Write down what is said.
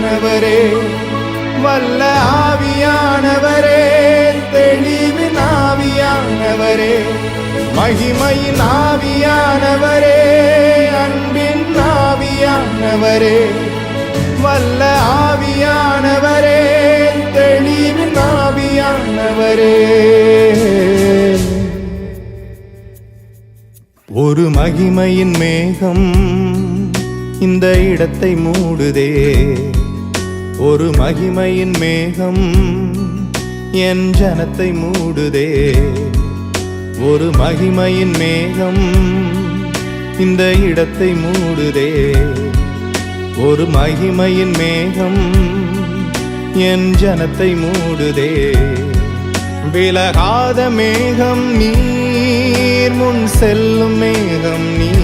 ஆவியானவரே, வல்ல ஆவியானவரே, தெளிவின் ஆவியானவரே, மகிமையின் ஆவியானவரே, அன்பின் ஆவியானவரே, வல்ல ஆவியானவரே, தெளிவின் ஆவியானவரே. ஒரு மகிமையின் மேகம் இந்த இடத்தை மூடுதே, ஒரு மகிமையின் மேகம் என் ஜனத்தை மூடுதே, ஒரு மகிமையின் மேகம் இந்த இடத்தை மூடுதே, ஒரு மகிமையின் மேகம் என் ஜனத்தை மூடுதே. விலகாத மேகம் நீர், முன் செல்லும் மேகம் நீர்,